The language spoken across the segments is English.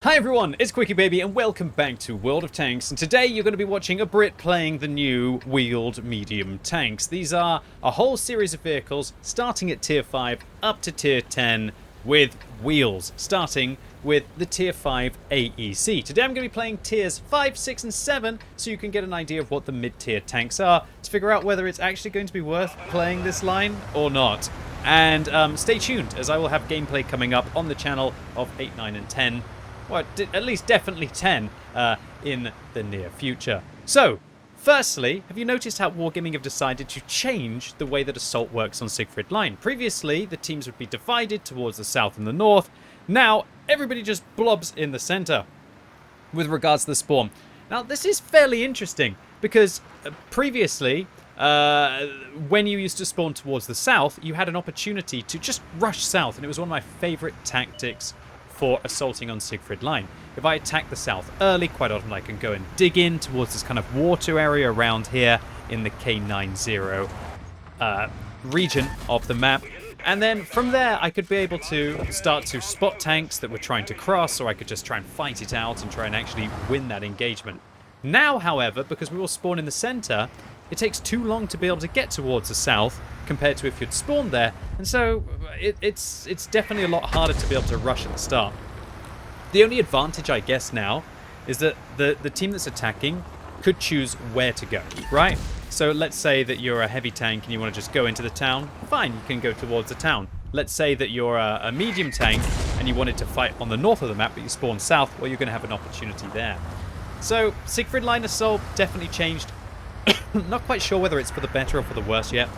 Hi everyone, it's QuickyBaby and welcome back to World of Tanks, and today you're going to be watching a Brit playing the new wheeled medium tanks. These are a whole series of vehicles starting at tier 5 up to tier 10 with wheels, starting with the tier 5 AEC. Today I'm going to be playing tiers 5, 6 and 7 so you can get an idea of what the mid-tier tanks are to figure out whether it's actually going to be worth playing this line or not. And stay tuned as I will have gameplay coming up on the channel of 8, 9 and 10. Well, at least definitely 10 in the near future. So, firstly, have you noticed how Wargaming have decided to change the way that Assault works on Sigfried Line? Previously, the teams would be divided towards the south and the north. Now, everybody just blobs in the center with regards to the spawn. Now, this is fairly interesting because previously, when you used to spawn towards the south, you had an opportunity to just rush south, and it was one of my favorite tactics for assaulting on Sigfried Line. If I attack the south early, quite often I can go and dig in towards this kind of water area around here in the K90 region of the map. And then from there, I could be able to start to spot tanks that were trying to cross, or I could just try and fight it out and try and actually win that engagement. Now, however, because we will spawn in the center, it takes too long to be able to get towards the south compared to if you'd spawned there, and so it's definitely a lot harder to be able to rush at the start. The only advantage, I guess, now is that the team that's attacking could choose where to go, right? So let's say that you're a heavy tank and you want to just go into the town. Fine, you can go towards the town. Let's say that you're a medium tank and you wanted to fight on the north of the map, but you spawn south, well, you're going to have an opportunity there. So Sigfried Line Assault definitely changed. Not quite sure whether it's for the better or for the worse yet.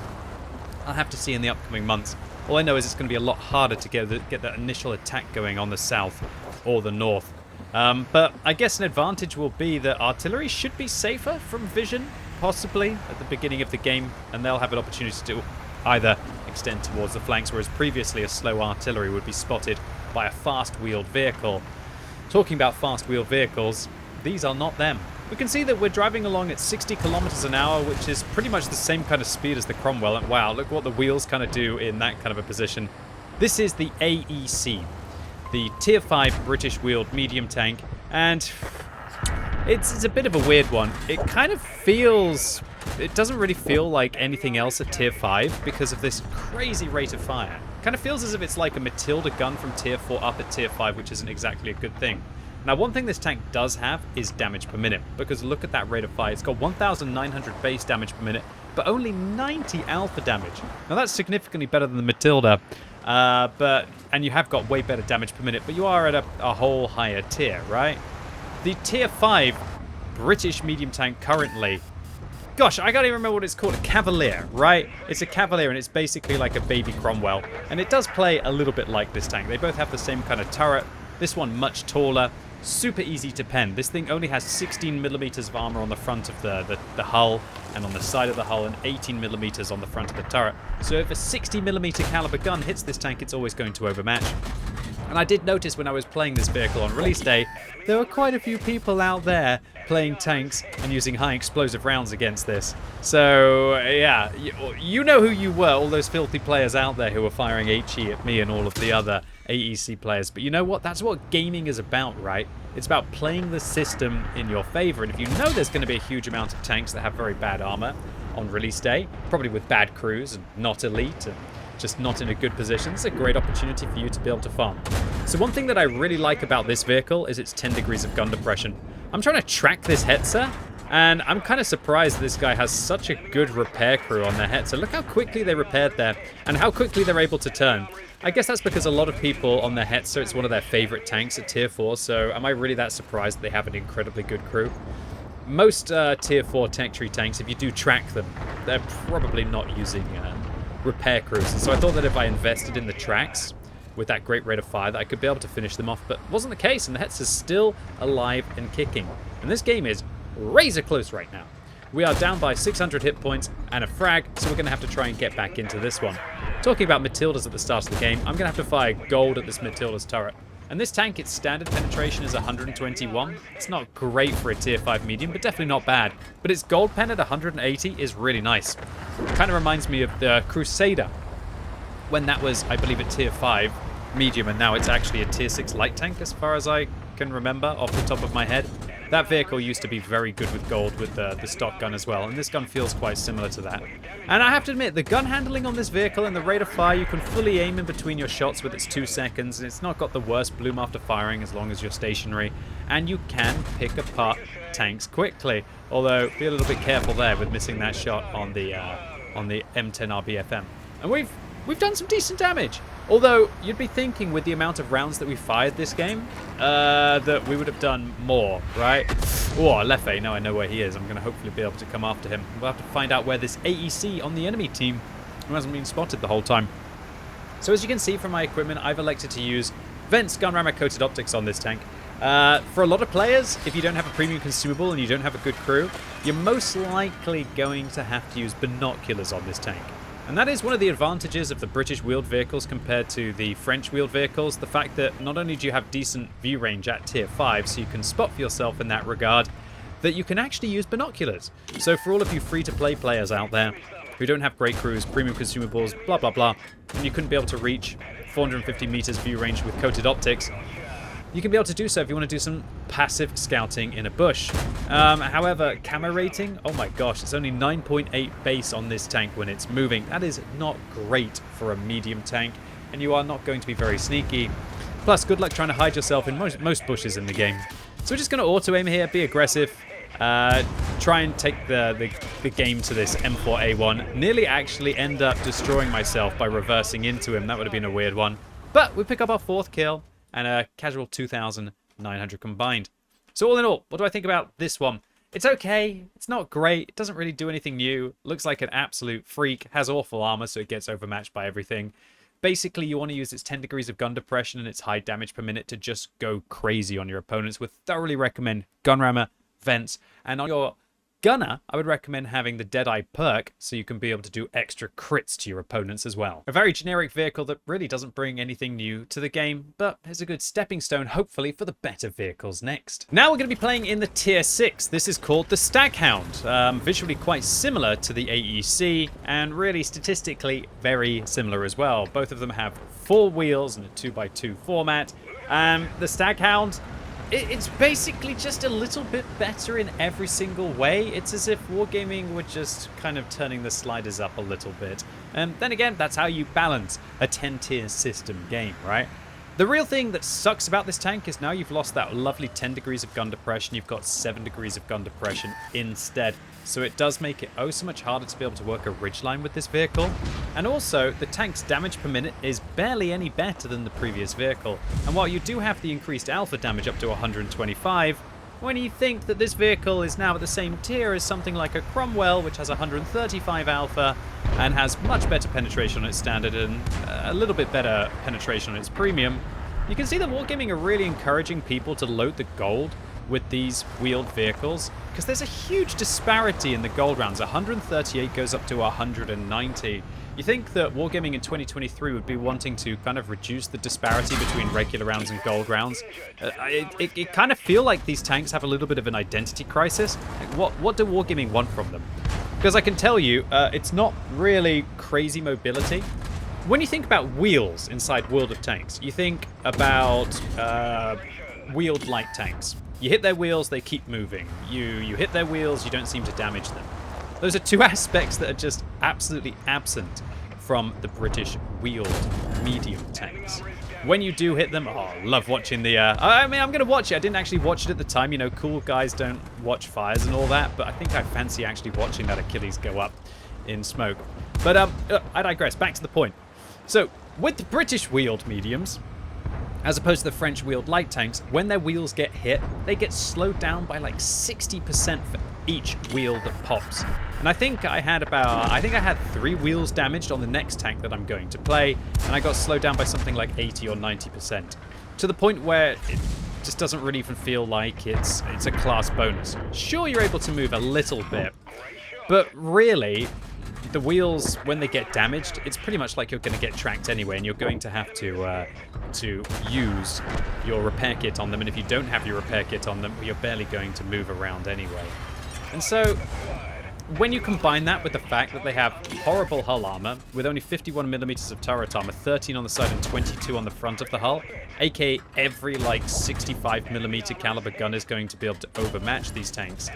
I'll have to see in the upcoming months. All I know is it's going to be a lot harder to get that initial attack going on the south or the north. But I guess an advantage will be that artillery should be safer from vision, possibly, at the beginning of the game, and they'll have an opportunity to either extend towards the flanks, whereas previously a slow artillery would be spotted by a fast-wheeled vehicle. Talking about fast-wheeled vehicles, these are not them. We can see that we're driving along at 60 kilometers an hour, which is pretty much the same kind of speed as the Cromwell. And wow, look what the wheels kind of do in that kind of a position. This is the AEC, the Tier 5 British wheeled medium tank, and it's a bit of a weird one. It kind of feels... It doesn't really feel like anything else at Tier 5 because of this crazy rate of fire. It kind of feels as if it's like a Matilda gun from Tier 4 up at Tier 5, which isn't exactly a good thing. Now, one thing this tank does have is damage per minute, because look at that rate of fire. It's got 1,900 base damage per minute, but only 90 alpha damage. Now, that's significantly better than the Matilda, and you have got way better damage per minute, but you are at a whole higher tier, right? The Tier 5 British medium tank currently... Gosh, I can't even remember what it's called. A Cavalier, right? It's a Cavalier, and it's basically like a baby Cromwell. And it does play a little bit like this tank. They both have the same kind of turret. This one much taller. Super easy to pen. This thing only has 16 millimeters of armor on the front of the hull and on the side of the hull, and 18 millimeters on the front of the turret. So if a 60 millimeter caliber gun hits this tank, it's always going to overmatch. And I did notice when I was playing this vehicle on release day, there were quite a few people out there playing tanks and using high explosive rounds against this. So yeah, you know who you were, all those filthy players out there who were firing HE at me and all of the other AEC players. But you know what? That's what gaming is about, right? It's about playing the system in your favor. And if you know there's going to be a huge amount of tanks that have very bad armor on release day, probably with bad crews and not elite and just not in a good position, it's a great opportunity for you to be able to farm. So one thing that I really like about this vehicle is its 10 degrees of gun depression. I'm trying to track this Hetzer, and I'm kind of surprised this guy has such a good repair crew on their Hetzer. Look how quickly they repaired there, and how quickly they're able to turn. I guess that's because a lot of people on their Hetzer, it's one of their favorite tanks at Tier 4, so am I really that surprised that they have an incredibly good crew? Most Tier 4 tech tree tanks, if you do track them, they're probably not using repair crews. And so I thought that if I invested in the tracks with that great rate of fire, that I could be able to finish them off, but it wasn't the case, and the Hetzer's still alive and kicking. And this game is razor close right now. We are down by 600 hit points and a frag, so we're going to have to try and get back into this one. Talking about Matildas at the start of the game, I'm going to have to fire gold at this Matilda's turret. And this tank, its standard penetration is 121. It's not great for a Tier 5 medium, but definitely not bad. But its gold pen at 180 is really nice. It kind of reminds me of the Crusader, when that was, I believe, a Tier 5 medium, and now it's actually a Tier 6 light tank as far as I can remember off the top of my head. That vehicle used to be very good with gold with the stock gun as well, and this gun feels quite similar to that. And I have to admit, the gun handling on this vehicle and the rate of fire, you can fully aim in between your shots with its 2 seconds, and it's not got the worst bloom after firing as long as you're stationary, and you can pick apart tanks quickly, although be a little bit careful there with missing that shot on the M10 RBFM. And we've done some decent damage. Although, you'd be thinking with the amount of rounds that we fired this game, that we would have done more, right? Oh, Lefe, now I know where he is. I'm going to hopefully be able to come after him. We'll have to find out where this AEC on the enemy team, who hasn't been spotted the whole time. So as you can see from my equipment, I've elected to use Vents gun rammer coated optics on this tank. For a lot of players, if you don't have a premium consumable and you don't have a good crew, you're most likely going to have to use binoculars on this tank. And that is one of the advantages of the British wheeled vehicles compared to the French wheeled vehicles. The fact that not only do you have decent view range at tier 5, so you can spot for yourself in that regard, that you can actually use binoculars. So for all of you free-to-play players out there who don't have great crews, premium consumables, blah, blah, blah, and you couldn't be able to reach 450 meters view range with coated optics, you can be able to do so if you want to do some passive scouting in a bush. However, camo rating, oh my gosh, it's only 9.8 base on this tank when it's moving. That is not great for a medium tank, and you are not going to be very sneaky. Plus, good luck trying to hide yourself in most bushes in the game. So we're just going to auto-aim here, be aggressive, try and take the game to this M4A1. Nearly actually end up destroying myself by reversing into him. That would have been a weird one. But we pick up our 4th kill, and a casual 2,900 combined. So all in all, what do I think about this one? It's okay. It's not great. It doesn't really do anything new. Looks like an absolute freak. Has awful armor, so it gets overmatched by everything. Basically, you want to use its 10 degrees of gun depression and its high damage per minute to just go crazy on your opponents. Would thoroughly recommend gun rammer, vents, and on your gunner, I would recommend having the Deadeye perk so you can be able to do extra crits to your opponents as well. A very generic vehicle that really doesn't bring anything new to the game, but is a good stepping stone, hopefully, for the better vehicles next. Now we're going to be playing in the tier 6. This is called the Staghound. Visually quite similar to the AEC, and really statistically very similar as well. Both of them have 4 wheels and a 2x2 format. The Staghound, it's basically just a little bit better in every single way. It's as if Wargaming were just kind of turning the sliders up a little bit. And then again, that's how you balance a 10-tier system game, right? The real thing that sucks about this tank is now you've lost that lovely 10 degrees of gun depression. You've got 7 degrees of gun depression instead. So it does make it oh so much harder to be able to work a ridgeline with this vehicle. And also, the tank's damage per minute is barely any better than the previous vehicle. And while you do have the increased alpha damage up to 125, when you think that this vehicle is now at the same tier as something like a Cromwell, which has 135 alpha and has much better penetration on its standard and a little bit better penetration on its premium, you can see that Wargaming are really encouraging people to load the gold with these wheeled vehicles, because there's a huge disparity in the gold rounds. 138 goes up to 190. You think that Wargaming in 2023 would be wanting to kind of reduce the disparity between regular rounds and gold rounds? It kind of feel like these tanks have a little bit of an identity crisis. Like, what do Wargaming want from them? Because I can tell you, it's not really crazy mobility. When you think about wheels inside World of Tanks, you think about wheeled light tanks. You hit their wheels, they keep moving. You hit their wheels, you don't seem to damage them. Those are 2 aspects that are just absolutely absent from the British wheeled medium tanks. When you do hit them, oh, I love watching the... I mean, I'm going to watch it. I didn't actually watch it at the time. You know, cool guys don't watch fires and all that, but I think I fancy actually watching that Achilles go up in smoke. But I digress. Back to the point. So, with the British wheeled mediums, as opposed to the French wheeled light tanks, when their wheels get hit, they get slowed down by like 60% for each wheel that pops. And I think I had 3 wheels damaged on the next tank that I'm going to play, and I got slowed down by something like 80 or 90%. To the point where it just doesn't really even feel like it's a class bonus. Sure, you're able to move a little bit, but really, the wheels, when they get damaged, it's pretty much like you're going to get tracked anyway, and you're going to have to use your repair kit on them, and if you don't have your repair kit on them, you're barely going to move around anyway. And so, when you combine that with the fact that they have horrible hull armor, with only 51mm of turret armor, 13 on the side and 22 on the front of the hull, aka every like 65mm caliber gun is going to be able to overmatch these tanks,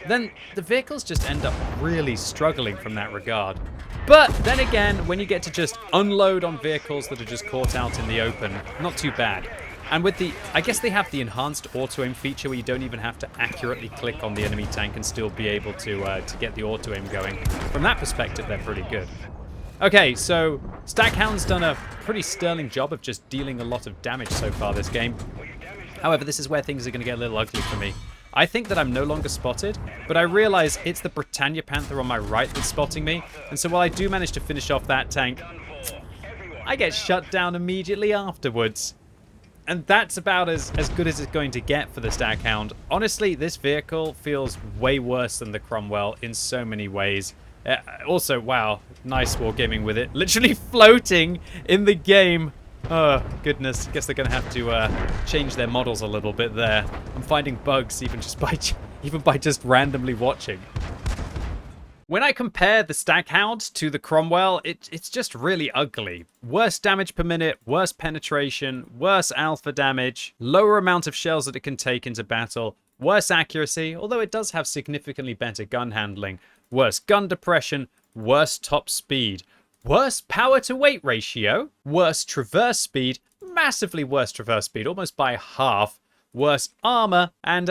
then the vehicles just end up really struggling from that regard. But then again, when you get to just unload on vehicles that are just caught out in the open, not too bad. And with the, I guess they have the enhanced auto-aim feature where you don't even have to accurately click on the enemy tank and still be able to get the auto-aim going. From that perspective, they're pretty good. Okay, so Staghound's done a pretty sterling job of just dealing a lot of damage so far this game. However, this is where things are going to get a little ugly for me. I think that I'm no longer spotted, but I realize it's the Britannia Panther on my right that's spotting me. And so while I do manage to finish off that tank, I get shut down immediately afterwards. And that's about as good as it's going to get for the Staghound. Honestly, this vehicle feels way worse than the Cromwell in so many ways. Also, wow, nice wargaming with it. Literally floating in the game. Oh, goodness. Guess they're going to have to change their models a little bit there. I'm finding bugs even by just randomly watching. When I compare the Staghound to the Cromwell, it's just really ugly. Worse damage per minute, worse penetration, worse alpha damage, lower amount of shells that it can take into battle, worse accuracy, although it does have significantly better gun handling, worse gun depression, worse top speed, worse power to weight ratio, worse traverse speed, massively worse traverse speed, almost by half, worse armor, and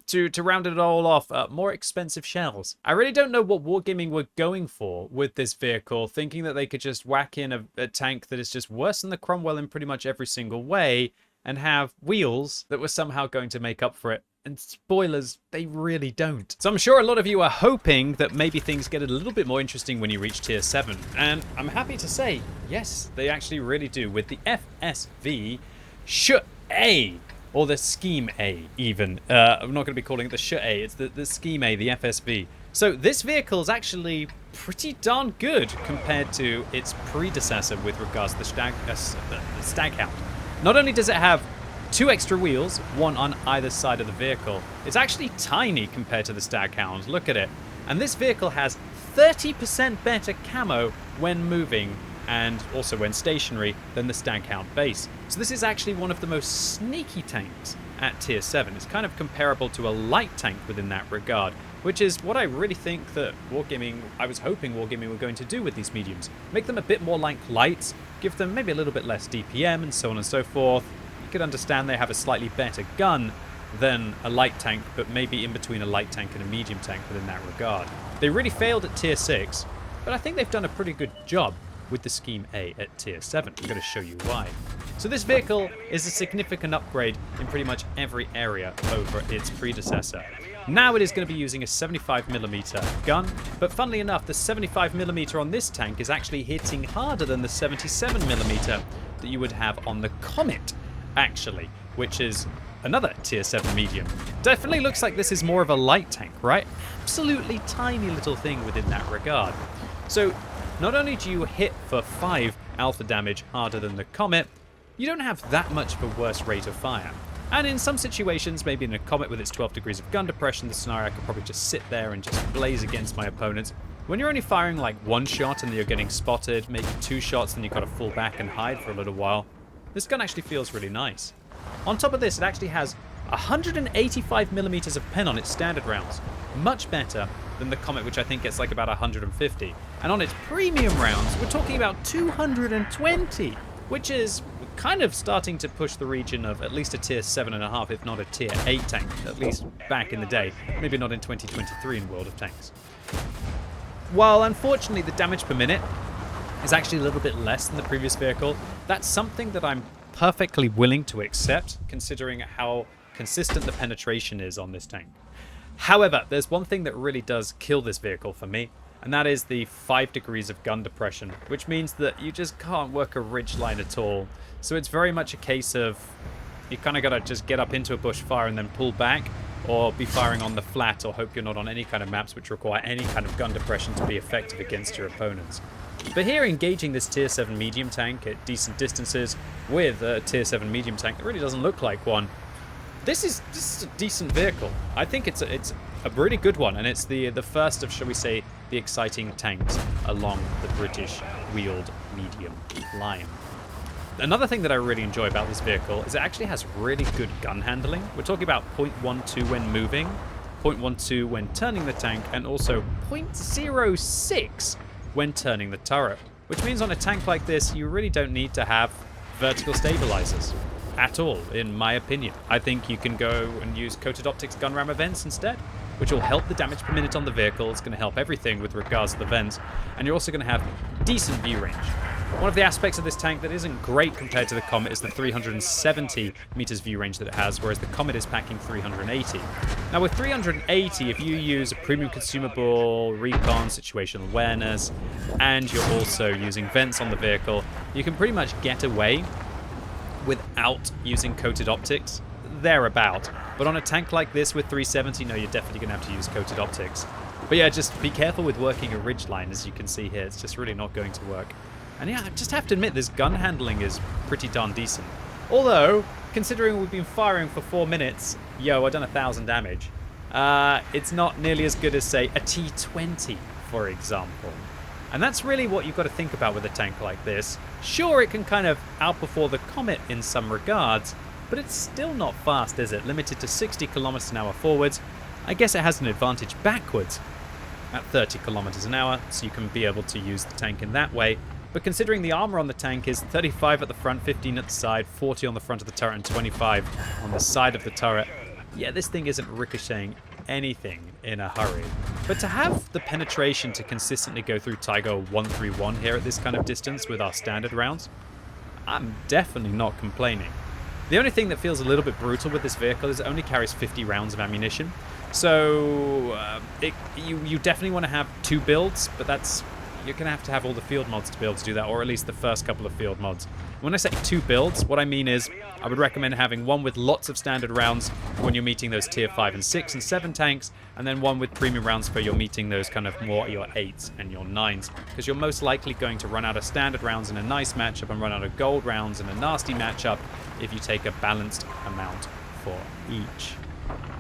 to round it all off, more expensive shells. I really don't know what wargaming were going for with this vehicle, thinking that they could just whack in a tank that is just worse than the Cromwell in pretty much every single way, and have wheels that were somehow going to make up for it. And spoilers, they really don't. So I'm sure a lot of you are hoping that maybe things get a little bit more interesting when you reach tier 7. And I'm happy to say, yes, they actually really do, with the FSV Scheme A. Or the Scheme A, even. I'm not going to be calling it the Scheme A, it's the Scheme A, the FSV. So this vehicle is actually pretty darn good compared to its predecessor with regards to the Staghound. Not only does it have 2 extra wheels, one on either side of the vehicle, it's actually tiny compared to the Staghound. Look at it. And this vehicle has 30% better camo when moving, and also when stationary, than the Staghound base. So this is actually one of the most sneaky tanks at tier 7. It's kind of comparable to a light tank within that regard, which is what I really think that I was hoping Wargaming were going to do with these mediums. Make them a bit more like lights, give them maybe a little bit less DPM and so on and so forth. You could understand they have a slightly better gun than a light tank, but maybe in between a light tank and a medium tank within that regard. They really failed at tier 6, but I think they've done a pretty good job with the Scheme A at tier 7. I'm going to show you why. So this vehicle is a significant upgrade in pretty much every area over its predecessor. Now it is going to be using a 75mm gun, but funnily enough, the 75mm on this tank is actually hitting harder than the 77mm that you would have on the Comet, actually, which is another tier 7 medium. Definitely looks like this is more of a light tank, right? Absolutely tiny little thing within that regard. So not only do you hit for 5 alpha damage harder than the Comet, you don't have that much of a worse rate of fire. And in some situations, maybe in a Comet with its 12 degrees of gun depression, the scenario I could probably just sit there and just blaze against my opponents. When you're only firing like 1 shot and you're getting spotted, maybe 2 shots, then you've got to fall back and hide for a little while, this gun actually feels really nice. On top of this, it actually has 185mm of pen on its standard rounds. Much better than the Comet, which I think gets like about 150. And on its premium rounds, we're talking about 220, which is kind of starting to push the region of at least a tier 7.5, if not a tier 8 tank, at least back in the day. Maybe not in 2023 in World of Tanks. While unfortunately the damage per minute is actually a little bit less than the previous vehicle, that's something that I'm perfectly willing to accept, considering how consistent the penetration is on this tank. However, there's one thing that really does kill this vehicle for me, and that is the 5 degrees of gun depression, which means that you just can't work a ridge line at all. So it's very much a case of you kind of got to just get up into a bush fire and then pull back, or be firing on the flat, or hope you're not on any kind of maps which require any kind of gun depression to be effective against your opponents. But here, engaging this tier 7 medium tank at decent distances with a tier 7 medium tank that really doesn't look like one, this is a decent vehicle. I think it's a really good one, and it's the first of, shall we say, the exciting tanks along the British wheeled medium line. Another thing that I really enjoy about this vehicle is it actually has really good gun handling. We're talking about 0.12 when moving, 0.12 when turning the tank, and also 0.06 when turning the turret. Which means on a tank like this, you really don't need to have vertical stabilizers at all, in my opinion. I think you can go and use coated optics gun ram events instead, which will help the damage per minute on the vehicle. It's going to help everything with regards to the vents, and you're also going to have decent view range. One of the aspects of this tank that isn't great compared to the Comet is the 370 meters view range that it has, whereas the Comet is packing 380. Now with 380, if you use a premium consumable, recon, situational awareness, and you're also using vents on the vehicle, you can pretty much get away without using coated optics, thereabout. But on a tank like this with 370, no, you're definitely going to have to use coated optics. But yeah, just be careful with working a ridgeline, as you can see here. It's just really not going to work. And yeah, I just have to admit, this gun handling is pretty darn decent. Although, considering we've been firing for 4 minutes, I've done 1,000 damage. It's not nearly as good as, say, a T20, for example. And that's really what you've got to think about with a tank like this. Sure, it can kind of outperform the Comet in some regards, but it's still not fast, is it? Limited to 60 kilometers an hour forwards. I guess it has an advantage backwards at 30 kilometers an hour, so you can be able to use the tank in that way. But considering the armor on the tank is 35 at the front, 15 at the side, 40 on the front of the turret, and 25 on the side of the turret, yeah, this thing isn't ricocheting anything in a hurry. But to have the penetration to consistently go through Tiger 131 here at this kind of distance with our standard rounds, I'm definitely not complaining. The only thing that feels a little bit brutal with this vehicle is it only carries 50 rounds of ammunition. So you definitely want to have 2 builds, but you're going to have all the field mods to be able to do that, or at least the first couple of field mods. When I say 2 builds, what I mean is I would recommend having one with lots of standard rounds when you're meeting those tier 5 and 6 and 7 tanks, and then one with premium rounds for you're meeting those kind of more your 8s and your 9s, because you're most likely going to run out of standard rounds in a nice matchup and run out of gold rounds in a nasty matchup if you take a balanced amount for each.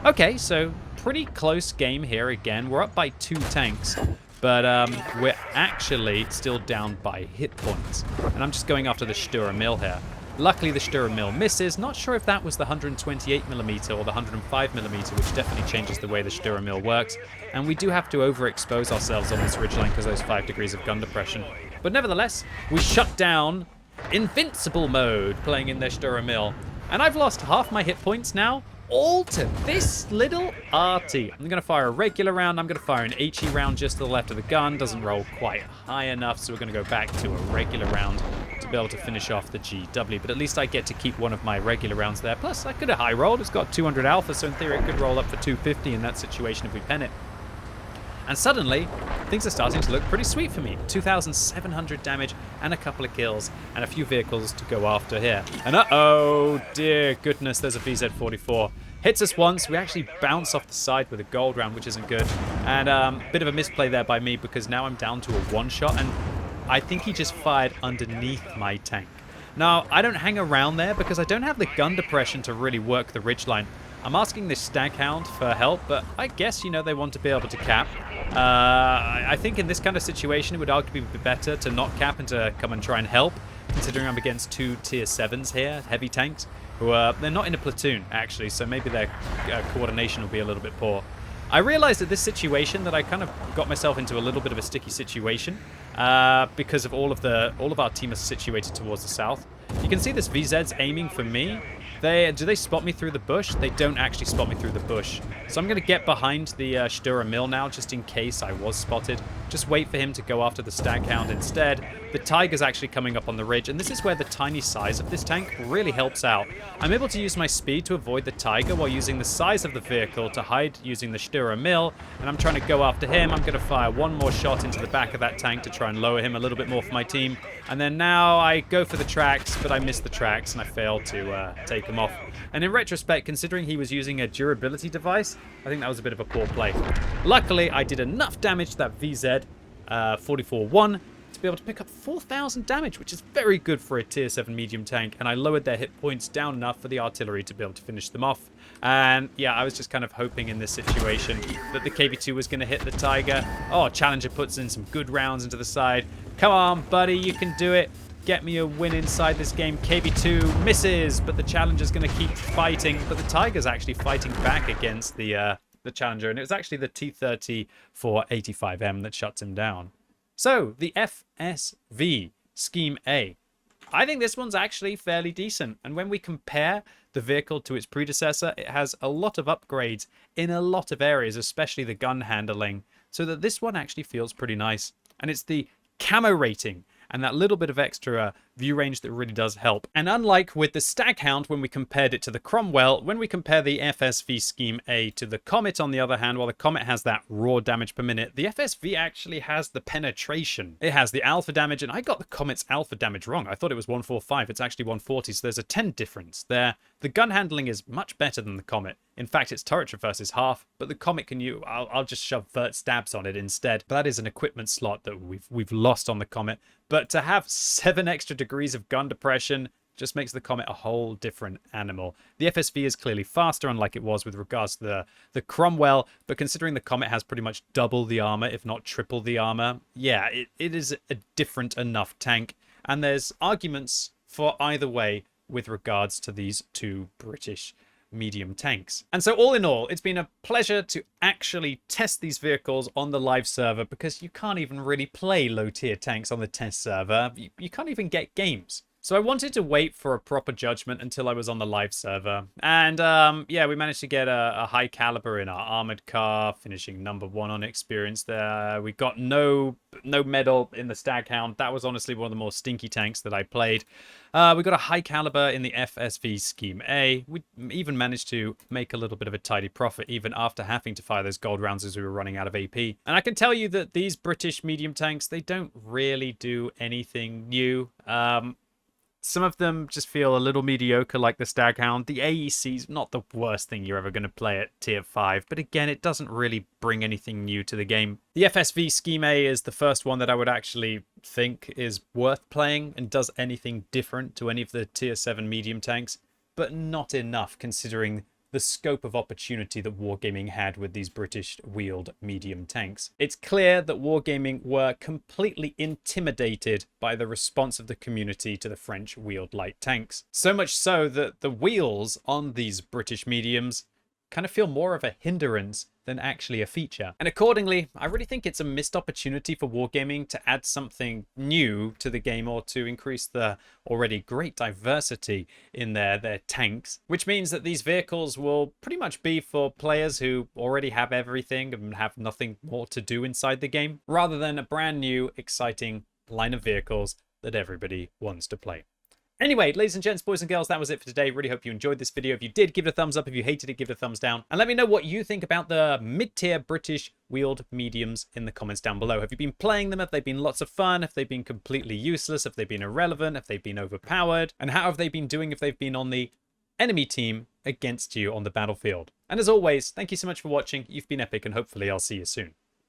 Okay, so pretty close game here again. We're up by 2 tanks. But we're actually still down by hit points. And I'm just going after the Stura Mill here. Luckily, the Stura Mill misses. Not sure if that was the 128mm or the 105mm, which definitely changes the way the Stura Mill works. And we do have to overexpose ourselves on this ridgeline because of those 5 degrees of gun depression. But nevertheless, we shut down Invincible mode playing in their Stura Mill. And I've lost half my hit points now, all to this little arty. I'm going to fire a regular round. I'm going to fire an HE round just to the left of the gun. Doesn't roll quite high enough, so we're going to go back to a regular round to be able to finish off the GW. But at least I get to keep one of my regular rounds there. Plus, I could have high rolled. It's got 200 alpha, so in theory it could roll up for 250 in that situation if we pen it. And suddenly, things are starting to look pretty sweet for me. 2,700 damage and a couple of kills and a few vehicles to go after here. And uh-oh, dear goodness, there's a VZ-44. Hits us once. We actually bounce off the side with a gold round, which isn't good. And a bit of a misplay there by me because now I'm down to a one-shot. And I think he just fired underneath my tank. Now, I don't hang around there because I don't have the gun depression to really work the ridgeline. I'm asking this Stag Hound for help, but I guess, they want to be able to cap. I think in this kind of situation, it would arguably be better to not cap and to come and try and help, considering I'm against 2 tier 7s here, heavy tanks, who are, they're not in a platoon, actually, so maybe their coordination will be a little bit poor. I realized at this situation that I kind of got myself into a little bit of a sticky situation because of all of our team is situated towards the south. You can see this VZ's aiming for me. Do they spot me through the bush? They don't actually spot me through the bush. So I'm going to get behind the Stura Mill now, just in case I was spotted. Just wait for him to go after the Stag Hound instead. The Tiger's actually coming up on the ridge, and this is where the tiny size of this tank really helps out. I'm able to use my speed to avoid the Tiger while using the size of the vehicle to hide using the Stura Mill, and I'm trying to go after him. I'm going to fire one more shot into the back of that tank to try and lower him a little bit more for my team. And then now I go for the tracks, but I miss the tracks, and I fail to take him off. And in retrospect, considering he was using a durability device, I think that was a bit of a poor play. Luckily, I did enough damage to that VZ 44-1 to be able to pick up 4,000 damage, which is very good for a tier 7 medium tank, and I lowered their hit points down enough for the artillery to be able to finish them off. And yeah, I was just kind of hoping in this situation that the KB2 was going to hit the Tiger. Oh, Challenger puts in some good rounds into the side. Come on, buddy, you can do it. Get me a win inside this game. KB2 misses, but the Challenger's going to keep fighting. But the Tiger's actually fighting back against the Challenger, and it was actually the T-30 for 85M that shuts him down. So, the FSV Scheme A. I think this one's actually fairly decent, and when we compare the vehicle to its predecessor, it has a lot of upgrades in a lot of areas, especially the gun handling, so that this one actually feels pretty nice. And it's the camo rating and that little bit of extra view range that really does help. And unlike with the Staghound, when we compared it to the Cromwell, when we compare the FSV Scheme A to the Comet, on the other hand, while the Comet has that raw damage per minute, the FSV actually has the penetration. It has the alpha damage, and I got the Comet's alpha damage wrong. I thought it was 145. It's actually 140, so there's a 10 difference there. The gun handling is much better than the Comet. In fact, its turret traverse is half, but the Comet can use... I'll just shove vert stabs on it instead. But that is an equipment slot that we've lost on the Comet. But to have 7 extra degrees of gun depression just makes the Comet a whole different animal. The FSV is clearly faster, unlike it was with regards to the Cromwell, but considering the Comet has pretty much double the armor, if not triple the armor, yeah, it is a different enough tank. And there's arguments for either way with regards to these two British medium tanks. And so all in all, it's been a pleasure to actually test these vehicles on the live server, because you can't even really play low tier tanks on the test server. You can't even get games. So I wanted to wait for a proper judgment until I was on the live server. And yeah, we managed to get a high caliber in our armored car, finishing #1 on experience there. We got no medal in the Staghound. That was honestly one of the more stinky tanks that I played. We got a high caliber in the FSV Scheme A. We even managed to make a little bit of a tidy profit, even after having to fire those gold rounds as we were running out of AP. And I can tell you that these British medium tanks, they don't really do anything new. Some of them just feel a little mediocre, like the Staghound. The AEC is not the worst thing you're ever going to play at tier 5, but again, it doesn't really bring anything new to the game. The FSV Scheme A is the first one that I would actually think is worth playing and does anything different to any of the tier 7 medium tanks, but not enough considering the scope of opportunity that Wargaming had with these British wheeled medium tanks. It's clear that Wargaming were completely intimidated by the response of the community to the French wheeled light tanks. So much so that the wheels on these British mediums kind of feel more of a hindrance than actually a feature. And accordingly, I really think it's a missed opportunity for Wargaming to add something new to the game, or to increase the already great diversity in their tanks, which means that these vehicles will pretty much be for players who already have everything and have nothing more to do inside the game, rather than a brand new, exciting line of vehicles that everybody wants to play. Anyway, ladies and gents, boys and girls, that was it for today. Really hope you enjoyed this video. If you did, give it a thumbs up. If you hated it, give it a thumbs down. And let me know what you think about the mid-tier British wheeled mediums in the comments down below. Have you been playing them? Have they been lots of fun? Have they been completely useless? Have they been irrelevant? Have they been overpowered? And how have they been doing if they've been on the enemy team against you on the battlefield? And as always, thank you so much for watching. You've been epic, and hopefully I'll see you soon.